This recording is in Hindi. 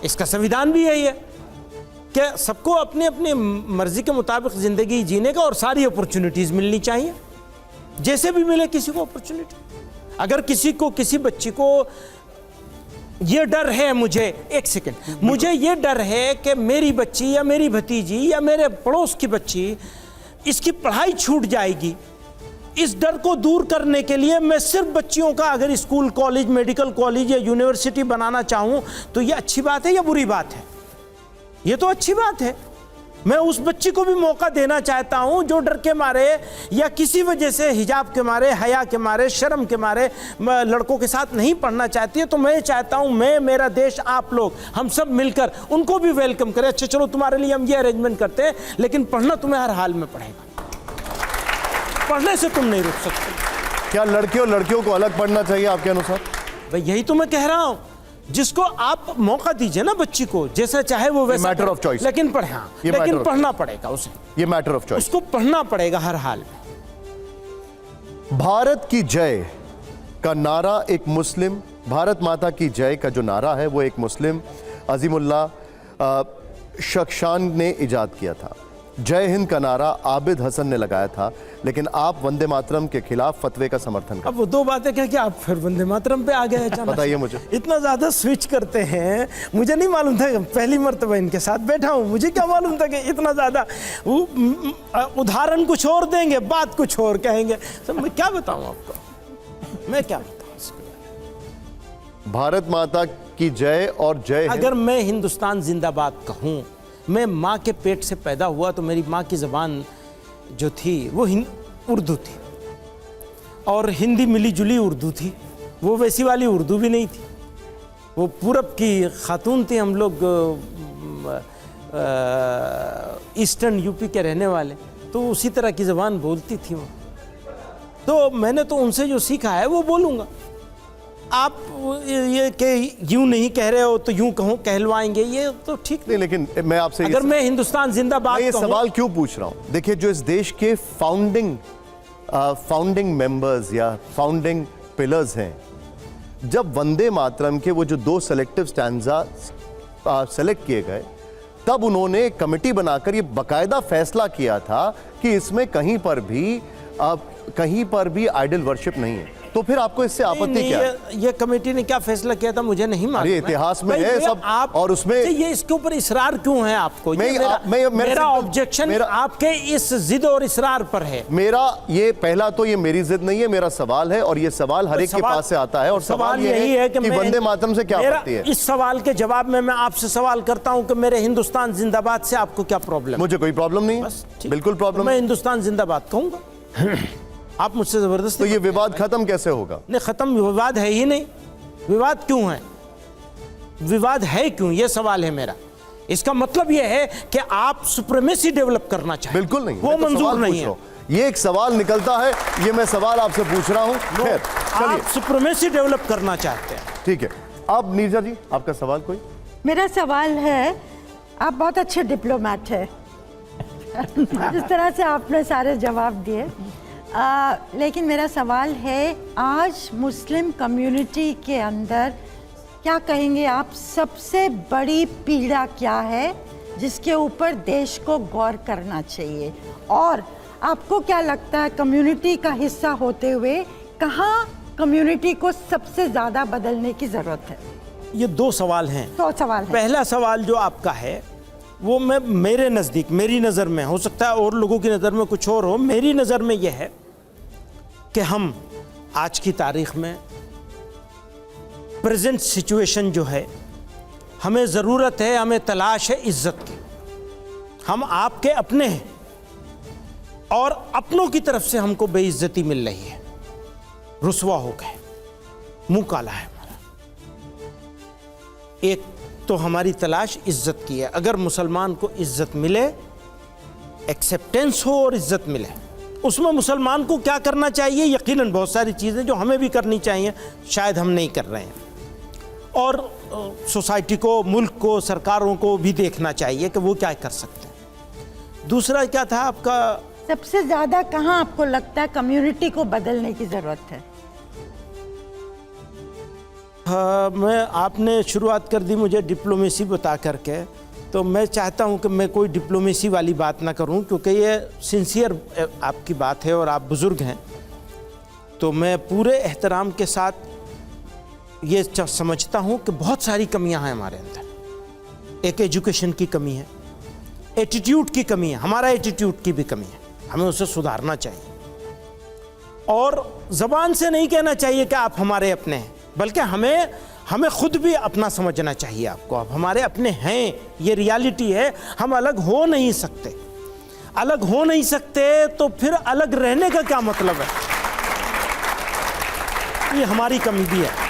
इसका संविधान भी यही है कि सबको अपनी अपनी मर्जी के मुताबिक ज़िंदगी जीने का और सारी अपॉर्चुनिटीज़ मिलनी चाहिए, जैसे भी मिले किसी को अपॉर्चुनिटी। अगर किसी बच्ची को ये डर है, मुझे ये डर है कि मेरी बच्ची या मेरी भतीजी या मेरे पड़ोस की बच्ची, इसकी पढ़ाई छूट जाएगी, इस डर को दूर करने के लिए मैं सिर्फ बच्चियों का अगर स्कूल, कॉलेज, मेडिकल कॉलेज या यूनिवर्सिटी बनाना चाहूँ तो ये अच्छी बात है या बुरी बात है? ये तो अच्छी बात है। मैं उस बच्ची को भी मौका देना चाहता हूँ जो डर के मारे या किसी वजह से हिजाब के मारे, हया के मारे, शर्म के मारे लड़कों के साथ नहीं पढ़ना चाहती है। तो मैं चाहता हूँ मेरा देश, आप लोग, हम सब मिलकर उनको भी वेलकम करें। अच्छा चलो तुम्हारे लिए हम ये अरेंजमेंट करते हैं, लेकिन पढ़ना तुम्हें हर हाल में पड़ेगा, पढ़ने से तुम नहीं रुक सकते। क्या लड़के और लड़कियों को अलग पढ़ना चाहिए आपके अनुसार? भाई यही तो मैं कह रहा हूँ, जिसको आप मौका दीजिए ना बच्ची को, जैसा चाहे वो वैसा, मैटर ऑफ चॉइस, लेकिन लेकिन पढ़ना पड़ेगा उसे, ये मैटर ऑफ चॉइस, उसको पढ़ना पड़ेगा हर हाल में। भारत की जय का नारा एक मुस्लिम, भारत माता की जय का जो नारा है वो एक मुस्लिम अजीमुल्लाह शख्शान ने इजाद किया था। जय हिंद का नारा आबिद हसन ने लगाया था, लेकिन आप वंदे मातरम के खिलाफ फतवे का समर्थन कर। अब वो दो बातें क्या कि आप फिर वंदे मातरम पे आ गए अचानक। बताइए मुझे, इतना ज्यादा स्विच करते हैं, मुझे नहीं मालूम था, पहली मर्तबा इनके साथ बैठा हूँ, मुझे क्या मालूम था कि इतना ज्यादा उदाहरण कुछ और देंगे, बात कुछ और कहेंगे। तो मैं क्या बताऊँ आपको, मैं क्या बताऊँ? भारत माता की जय और जय हिंद। अगर मैं हिंदुस्तान जिंदाबाद कहूँ, मैं माँ के पेट से पैदा हुआ तो मेरी माँ की ज़बान जो थी वो उर्दू थी, और हिंदी मिली जुली उर्दू थी, वो वैसी वाली उर्दू भी नहीं थी। वो पूरब की खातून थी, हम लोग ईस्टर्न यूपी के रहने वाले, तो उसी तरह की ज़बान बोलती थी वो। तो मैंने तो उनसे जो सीखा है वो बोलूँगा। आप ये कि यूं नहीं कह रहे हो तो यूं कहो, कहलवाएंगे, ये तो ठीक नहीं। लेकिन मैं आपसे अगर मैं हिंदुस्तान जिंदाबाद ये सवाल क्यों पूछ रहा हूं, देखिए जो इस देश के फाउंडिंग मेंबर्स या फाउंडिंग पिलर्स हैं, जब वंदे मातरम के वो जो 2 सेलेक्टिव स्टैंजा सेलेक्ट किए गए, तब उन्होंने कमेटी बनाकर ये बाकायदा फैसला किया था कि इसमें कहीं पर भी आइडल वर्शिप नहीं है। तो फिर आपको इससे आपत्ति क्या है? ये कमेटी ने क्या फैसला किया था मुझे नहीं मालूम। अरे इतिहास में है सब, और उसमें ये इसके ऊपर इसरार क्यों है आपको? मेरा ऑब्जेक्शन आपके इस जिद और इसरार पर है। मेरा ये पहला तो ये मेरी जिद नहीं है, मेरा सवाल है, और ये सवाल हर एक के पास से आता है, और सवाल यही है कि वंदे मातरम से क्या आपत्ति है? इस सवाल के जवाब में मैं आपसे सवाल करता हूं कि मेरे हिंदुस्तान जिंदाबाद से आपको क्या प्रॉब्लम? मुझे कोई प्रॉब्लम नहीं है, बिल्कुल प्रॉब्लम। मैं हिंदुस्तान जिंदाबाद कहूंगा। आप मुझसे जबरदस्ती। तो ये विवाद खत्म कैसे होगा? नहीं, खत्म विवाद है ही नहीं। विवाद क्यों है? विवाद है क्यों, ये सवाल है मेरा। इसका मतलब ये है कि आप सुप्रीमेसी डेवलप करना चाहते हैं। बिल्कुल नहीं, वो मंजूर नहीं है। ये एक सवाल निकलता है, ये मैं सवाल आपसे पूछ रहा हूं। खैर, आप सुप्रीमेसी डेवलप करना चाहते हैं, ठीक है। अब नीरजा जी, आपका सवाल कोई? मेरा सवाल है, आप बहुत अच्छे डिप्लोमेट है जिस तरह से आपने सारे जवाब दिए, लेकिन मेरा सवाल है, आज मुस्लिम कम्युनिटी के अंदर क्या कहेंगे आप, सबसे बड़ी पीड़ा क्या है जिसके ऊपर देश को गौर करना चाहिए? और आपको क्या लगता है कम्युनिटी का हिस्सा होते हुए कहाँ कम्युनिटी को सबसे ज़्यादा बदलने की ज़रूरत है? ये 2 सवाल हैं। 2 सवाल हैं। पहला सवाल जो आपका है वो मेरे नज़दीक, मेरी नज़र में, हो सकता है और लोगों की नज़र में कुछ और हो, मेरी नज़र में यह है कि हम आज की तारीख में प्रेजेंट सिचुएशन जो है, हमें ज़रूरत है, हमें तलाश है इज्जत की। हम आपके अपने हैं और अपनों की तरफ से हमको बेइज्जती मिल रही है, रुसवा हो गए, मुंह काला है हमारा। एक तो हमारी तलाश इज्जत की है। अगर मुसलमान को इज्जत मिले, एक्सेप्टेंस हो और इज्जत मिले, उसमें मुसलमान को क्या करना चाहिए? यकीनन बहुत सारी चीज़ें जो हमें भी करनी चाहिए, शायद हम नहीं कर रहे हैं, और सोसाइटी को, मुल्क को, सरकारों को भी देखना चाहिए कि वो क्या कर सकते हैं। दूसरा क्या था आपका? सबसे ज़्यादा कहाँ आपको लगता है कम्युनिटी को बदलने की ज़रूरत है? हाँ, मैं आपने शुरुआत कर दी मुझे डिप्लोमेसी बता करके, तो मैं चाहता हूं कि मैं कोई डिप्लोमेसी वाली बात ना करूं, क्योंकि ये सिंसियर आपकी बात है और आप बुज़ुर्ग हैं। तो मैं पूरे एहतराम के साथ ये समझता हूं कि बहुत सारी कमियां हैं हमारे अंदर। एक एजुकेशन की कमी है, एटीट्यूड की कमी है, हमारा एटीट्यूड की भी कमी है, हमें उसे सुधारना चाहिए। और ज़बान से नहीं कहना चाहिए कि आप हमारे अपने हैं, बल्कि हमें खुद भी अपना समझना चाहिए। आपको आप हमारे अपने हैं, ये रियलिटी है। हम अलग हो नहीं सकते, अलग हो नहीं सकते तो फिर अलग रहने का क्या मतलब है? ये हमारी कमी भी है।